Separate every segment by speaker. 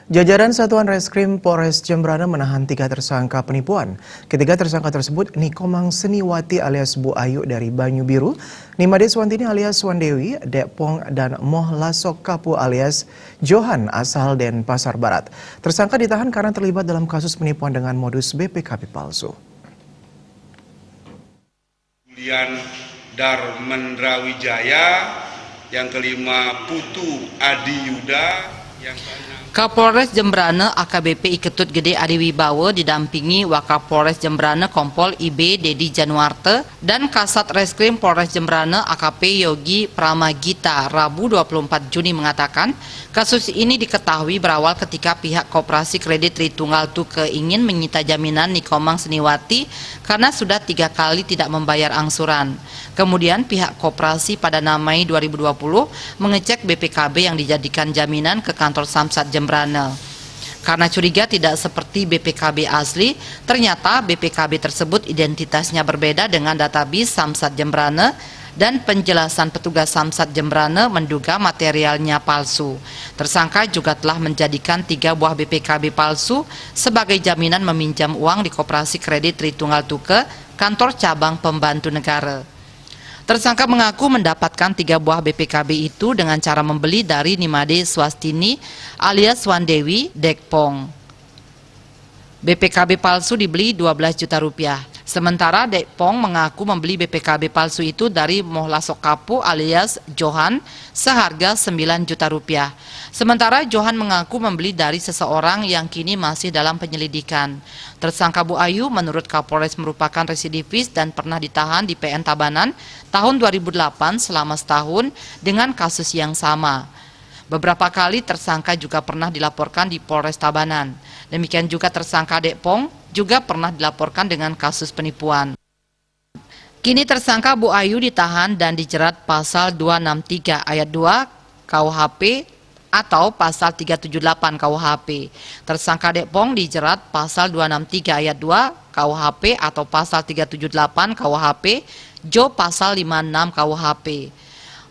Speaker 1: Jajaran Satuan Reskrim Polres Jembrana menahan 3 tersangka penipuan. Ketiga tersangka tersebut Nikomang Seniwati alias Bu Ayu dari Banyu Biru, Nimade Swantini alias Swandewi, Depong, dan Moh Lasok Kapu alias Johan asal Denpasar Barat. Tersangka ditahan karena terlibat dalam kasus penipuan dengan modus BPKB palsu.
Speaker 2: Kemudian Darmendrawijaya, yang kelima Putu Adi Yuda, yang keenam
Speaker 3: Kapolres Jembrana AKBP Iketut Gede Adi Wibawa didampingi Wakapolres Jembrana Kompol IB Dedi Januarte dan Kasat Reskrim Polres Jembrana AKP Yogi Pramagita Rabu 24 Juni mengatakan kasus ini diketahui berawal ketika pihak Koperasi Kredit Tritunggal Tuke ingin menyita jaminan Nikomang Seniwati karena sudah 3 kali tidak membayar angsuran. Kemudian pihak koperasi pada Mei 2020 mengecek BPKB yang dijadikan jaminan ke kantor Samsat Jembrana. Karena curiga tidak seperti BPKB asli, ternyata BPKB tersebut identitasnya berbeda dengan database Samsat Jembrana dan penjelasan petugas Samsat Jembrana menduga materialnya palsu. Tersangka juga telah menjadikan 3 buah BPKB palsu sebagai jaminan meminjam uang di Koperasi Kredit Tritunggal Tuke, kantor cabang pembantu negara. Tersangka mengaku mendapatkan 3 buah BPKB itu dengan cara membeli dari Nimade Swastini alias Swandewi Dekpong. BPKB palsu dibeli 12 juta rupiah. Sementara Dekpong mengaku membeli BPKB palsu itu dari Moh Lasok Kapu alias Johan seharga 9 juta rupiah. Sementara Johan mengaku membeli dari seseorang yang kini masih dalam penyelidikan. Tersangka Bu Ayu menurut Kapolres merupakan residivis dan pernah ditahan di PN Tabanan tahun 2008 selama setahun dengan kasus yang sama. Beberapa kali tersangka juga pernah dilaporkan di Polres Tabanan. Demikian juga tersangka Dekpong juga pernah dilaporkan dengan kasus penipuan. Kini tersangka Bu Ayu ditahan dan dijerat pasal 263 ayat 2 KUHP atau pasal 378 KUHP. Tersangka Dekpong dijerat pasal 263 ayat 2 KUHP atau pasal 378 KUHP, Jo pasal 56 KUHP.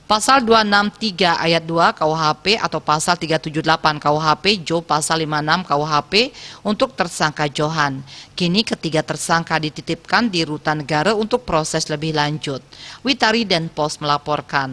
Speaker 3: Pasal 263 ayat 2 KUHP atau pasal 378 KUHP, Jo pasal 56 KUHP untuk tersangka Johan. Kini ketiga tersangka dititipkan di Rutan Negara untuk proses lebih lanjut. Witari Denpos melaporkan.